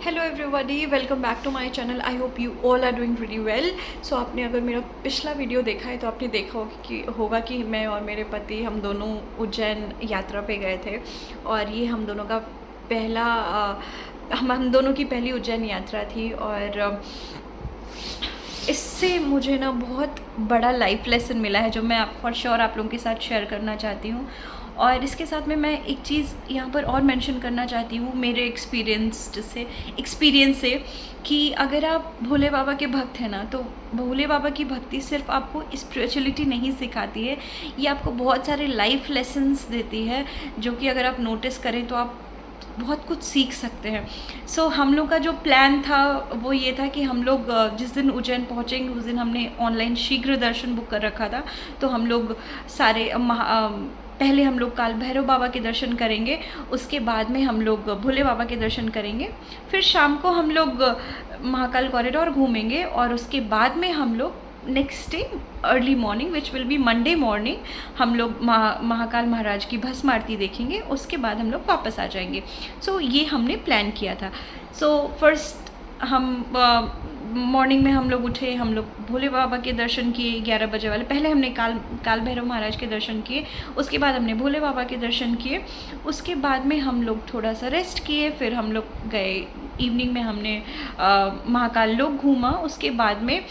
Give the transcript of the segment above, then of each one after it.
Hello everybody, welcome back to my channel. I hope you all are doing very well. So आपने अगर मेरा पिछला video देखा है तो आपने देखा होगा कि मैं और मेरे पति हम दोनों उज्जैन यात्रा पे गए थे। और ये हम दोनों का पहला हम दोनों की पहली उज्जैन यात्रा थी। और इससे मुझे ना बहुत बड़ा लाइफ लेसन मिला है जो मैं फॉर श्योर आप लोगों के साथ शेयर करना चाहती हूँ। और इसके साथ में मैं एक चीज़ यहाँ पर और मेंशन करना चाहती हूँ मेरे एक्सपीरियंस से कि अगर आप भोले बाबा के भक्त हैं ना, तो भोले बाबा की भक्ति सिर्फ आपको स्पिरिचुअलिटी नहीं सिखाती है, ये आपको बहुत सारे लाइफ लेसन्स देती है जो कि अगर आप नोटिस करें तो आप बहुत कुछ सीख सकते हैं। सो हम लोग का जो प्लान था वो ये था कि हम लोग जिस दिन उज्जैन पहुँचेंगे उस दिन हमने ऑनलाइन शीघ्र दर्शन बुक कर रखा था। तो हम लोग सारे पहले हम लोग काल भैरव बाबा के दर्शन करेंगे, उसके बाद में हम लोग भोले बाबा के दर्शन करेंगे, फिर शाम को हम लोग महाकाल कॉरिडोर घूमेंगे और उसके बाद में हम लोग next day early morning which will be Monday morning हम लोग महाकाल महाराज की भस्म आरती देखेंगे। उसके बाद हम लोग वापस आ जाएंगे। सो ये हमने प्लान किया था। सो फर्स्ट हम मॉर्निंग में हम लोग उठे, हम लोग भोले बाबा के दर्शन किए 11 बजे वाले। पहले हमने काल भैरव महाराज के दर्शन किए, उसके बाद हमने भोले बाबा के दर्शन किए, उसके बाद में हम लोग थोड़ा सा रेस्ट किए, फिर हम लोग गए इवनिंग में हमने महाकाल लोक घूमा। उसके बाद में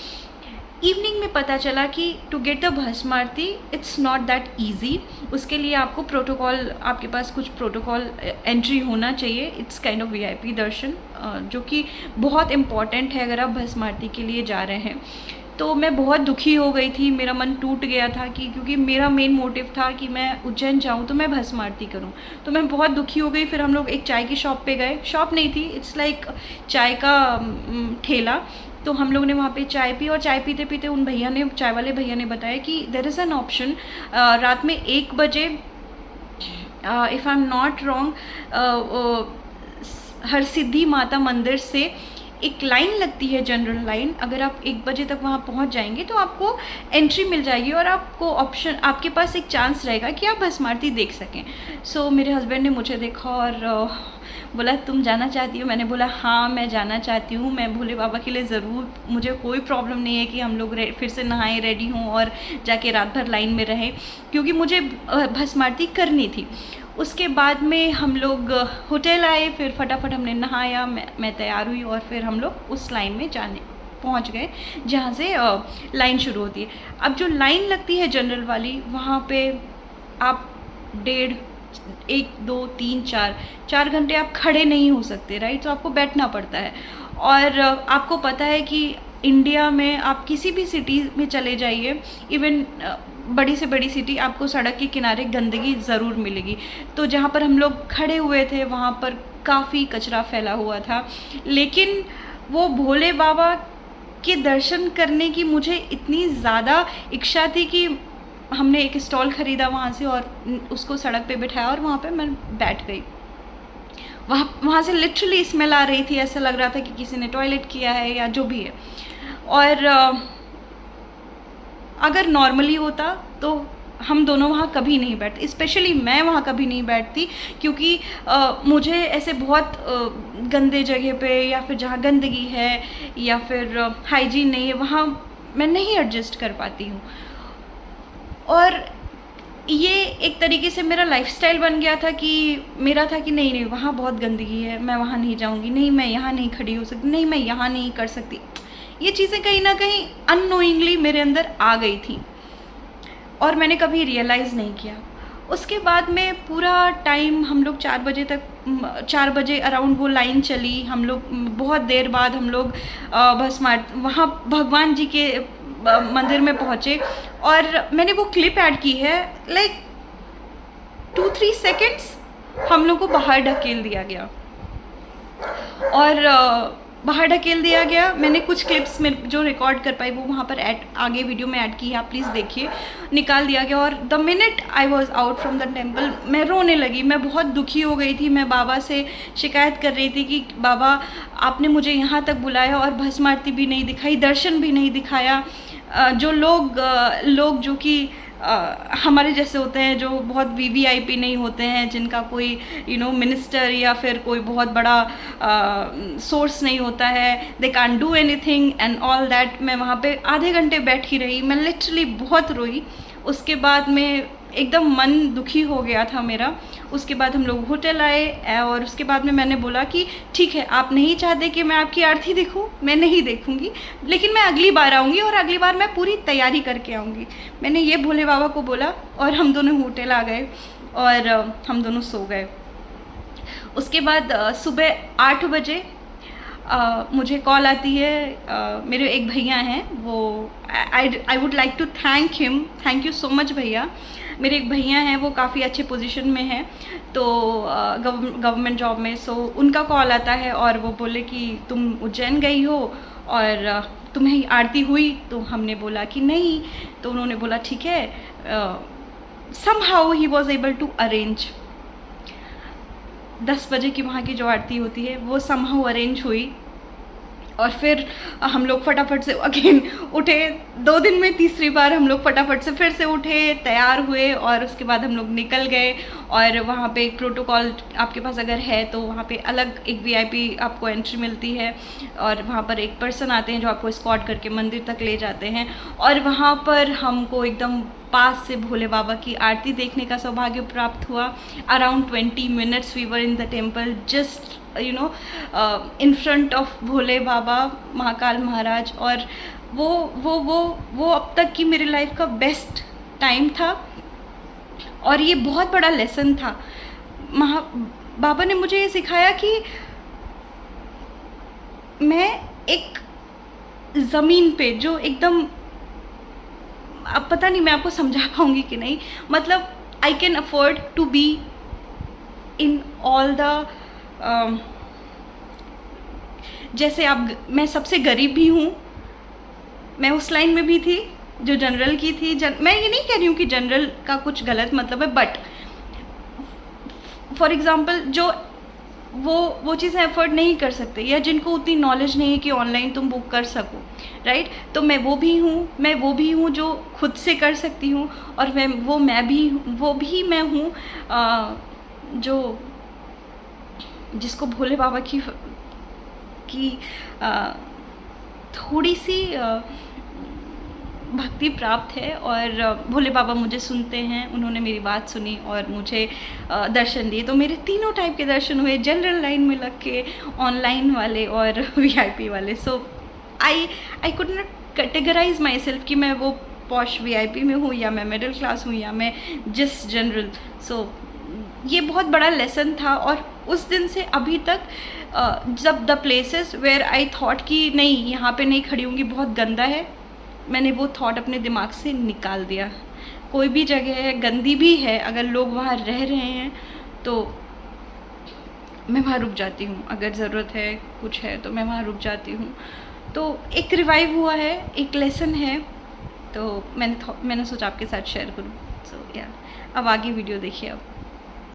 इवनिंग में पता चला कि टू गेट द भस्म आरती इट्स नॉट दैट ईजी। उसके लिए आपको प्रोटोकॉल, आपके पास कुछ प्रोटोकॉल एंट्री होना चाहिए। इट्स काइंड ऑफ वीआईपी दर्शन जो कि बहुत इम्पॉर्टेंट है अगर आप भस्म आरती के लिए जा रहे हैं। तो मैं बहुत दुखी हो गई थी, मेरा मन टूट गया था कि क्योंकि मेरा मेन मोटिव था कि मैं उज्जैन जाऊँ तो मैं भस्म आरती करूँ। तो मैं बहुत दुखी हो गई। फिर हम लोग एक चाय की शॉप पे गए, शॉप नहीं थी, इट्स लाइक चाय का ठेला। तो हम लोग ने वहाँ पे चाय पी और चाय पीते पीते उन भैया ने, चाय वाले भैया ने बताया कि देयर इज़ एन ऑप्शन रात में 1 बजे, if I am not wrong, Harsiddhi माता मंदिर से एक लाइन लगती है, जनरल लाइन। अगर आप 1 बजे तक वहाँ पहुँच जाएंगे तो आपको एंट्री मिल जाएगी और आपको ऑप्शन, आपके पास एक चांस रहेगा कि आप भस्म आरती देख सकें। सो मेरे हस्बैंड ने मुझे देखा और बोला तुम जाना चाहती हो? मैंने बोला हाँ मैं जाना चाहती हूँ, मैं भोले बाबा के लिए ज़रूर, मुझे कोई प्रॉब्लम नहीं है कि हम लोग फिर से नहाएं, रेडी हों और जाके रात भर लाइन में रहें, क्योंकि मुझे भस्म आरती करनी थी। उसके बाद में हम लोग होटल आए, फिर फटाफट हमने नहाया, मैं तैयार हुई और फिर हम लोग उस लाइन में पहुंच गए जहाँ से लाइन शुरू होती है। अब जो लाइन लगती है जनरल वाली, वहाँ पे आप 1, 2, 3, 4 घंटे आप खड़े नहीं हो सकते, राइट। तो आपको बैठना पड़ता है। और आपको पता है कि इंडिया में आप किसी भी सिटी में चले जाइए, इवन बड़ी से बड़ी सिटी, आपको सड़क के किनारे गंदगी ज़रूर मिलेगी। तो जहाँ पर हम लोग खड़े हुए थे वहाँ पर काफ़ी कचरा फैला हुआ था, लेकिन वो भोले बाबा के दर्शन करने की मुझे इतनी ज़्यादा इच्छा थी कि हमने एक स्टॉल ख़रीदा वहाँ से और उसको सड़क पे बिठाया और वहाँ पे मैं बैठ गई। वहाँ से लिटरली स्मेल आ रही थी, ऐसा लग रहा था कि किसी ने टॉयलेट किया है या जो भी है। और अगर नॉर्मली होता तो हम दोनों वहाँ कभी नहीं बैठते, स्पेशली मैं वहाँ कभी नहीं बैठती, क्योंकि मुझे ऐसे बहुत गंदे जगह पे या फिर जहाँ गंदगी है या फिर हाइजीन नहीं है वहाँ मैं नहीं एडजस्ट कर पाती हूँ। और ये एक तरीके से मेरा लाइफस्टाइल बन गया था कि मेरा था कि नहीं वहाँ बहुत गंदगी है, मैं वहाँ नहीं जाऊँगी, नहीं मैं यहाँ नहीं खड़ी हो सकती, नहीं मैं यहाँ नहीं कर सकती। ये चीज़ें कहीं ना कहीं अननोइंगली मेरे अंदर आ गई थी और मैंने कभी रियलाइज़ नहीं किया। उसके बाद में पूरा टाइम हम लोग 4 बजे अराउंड वो लाइन चली। हम लोग बहुत देर बाद हम लोग भस्म वहाँ भगवान जी के मंदिर में पहुँचे और मैंने वो क्लिप ऐड की है, लाइक 2-3 सेकेंड्स हम लोग को बाहर ढकेल दिया गया और बाहर ढकेल दिया गया। मैंने कुछ क्लिप्स में जो रिकॉर्ड कर पाई वो वहाँ पर आगे वीडियो में ऐड की है, आप प्लीज़ देखिए। निकाल दिया गया और the minute I was out from the temple मैं रोने लगी, मैं बहुत दुखी हो गई थी। मैं बाबा से शिकायत कर रही थी कि बाबा आपने मुझे यहाँ तक बुलाया और भस्म आरती भी नहीं दिखाई, दर्शन भी नहीं दिखाया। जो लोग जो कि हमारे जैसे होते हैं जो बहुत वीवीआईपी नहीं होते हैं, जिनका कोई मिनिस्टर या फिर कोई बहुत बड़ा सोर्स नहीं होता है, they can't do anything and all that. मैं वहाँ पे आधे घंटे बैठी रही, मैं लिटरली बहुत रोई। उसके बाद में एकदम मन दुखी हो गया था मेरा। उसके बाद हम लोग होटल आए और उसके बाद में मैंने बोला कि ठीक है, आप नहीं चाहते कि मैं आपकी आरती देखूं, मैं नहीं देखूंगी, लेकिन मैं अगली बार आऊँगी और अगली बार मैं पूरी तैयारी करके आऊँगी। मैंने ये भोले बाबा को बोला और हम दोनों होटल आ गए और हम दोनों सो गए। उसके बाद सुबह 8 बजे मुझे कॉल आती है। मेरे एक भैया हैं, वो I would like to thank him, thank you so much भैया। मेरे एक भैया हैं, वो काफ़ी अच्छे पोजीशन में हैं, तो गवर्नमेंट जॉब में। सो उनका कॉल आता है और वो बोले कि तुम उज्जैन गई हो और तुम्हें आरती हुई? तो हमने बोला कि नहीं। तो उन्होंने बोला ठीक है, somehow he was able to arrange 10 बजे की वहाँ की जो आरती होती है वो समहाउ अरेंज हुई। और फिर हम लोग फटाफट से अगेन उठे, 2 दिन में तीसरी बार हम लोग फटाफट से फिर से उठे, तैयार हुए और उसके बाद हम लोग निकल गए। और वहाँ पे एक प्रोटोकॉल आपके पास अगर है तो वहाँ पे अलग एक वीआईपी आपको एंट्री मिलती है और वहाँ पर एक पर्सन आते हैं जो आपको स्कॉट करके मंदिर तक ले जाते हैं। और वहाँ पर हमको एकदम पास से भोले बाबा की आरती देखने का सौभाग्य प्राप्त हुआ। Around 20 minutes we were in the temple, just in front of Bhole Baba, Mahakal Maharaj. और वो अब तक की मेरी लाइफ का बेस्ट टाइम था और ये बहुत बड़ा लेसन था। बाबा ने मुझे ये सिखाया कि मैं एक ज़मीन पे जो एकदम, अब पता नहीं मैं आपको समझा पाऊँगी कि नहीं, मतलब I can afford to be in all the जैसे आप, मैं सबसे गरीब भी हूँ, मैं उस लाइन में भी थी जो जनरल की थी। मैं ये नहीं कह रही हूँ कि जनरल का कुछ गलत मतलब है, बट फॉर एग्ज़ाम्पल जो वो चीज़ें एफर्ट नहीं कर सकते या जिनको उतनी नॉलेज नहीं है कि ऑनलाइन तुम बुक कर सको, राइट। तो मैं वो भी हूँ जो खुद से कर सकती हूँ। और वो भी मैं हूँ जो जिसको भोले बाबा की थोड़ी सी भक्ति प्राप्त है। और भोले बाबा मुझे सुनते हैं, उन्होंने मेरी बात सुनी और मुझे दर्शन दिए। तो मेरे तीनों टाइप के दर्शन हुए, जनरल लाइन में लग के, ऑनलाइन वाले और वीआईपी वाले। So I could not categorise myself कि मैं वो पॉश वीआईपी में हूँ या मैं मिडिल क्लास हूँ या मैं जिस जनरल। सो ये बहुत बड़ा लेसन था। और उस दिन से अभी तक जब the places where I thought कि नहीं यहाँ पे नहीं खड़ी होंगी, बहुत गंदा है, मैंने वो थॉट अपने दिमाग से निकाल दिया। कोई भी जगह है, गंदी भी है, अगर लोग वहाँ रह रहे हैं तो मैं वहाँ रुक जाती हूँ। अगर ज़रूरत है, कुछ है तो मैं वहाँ रुक जाती हूँ। तो एक रिवाइव हुआ है, एक लेसन है, तो मैंने सोचा आपके साथ शेयर करूँ। सो या अब आगे वीडियो देखिए आप।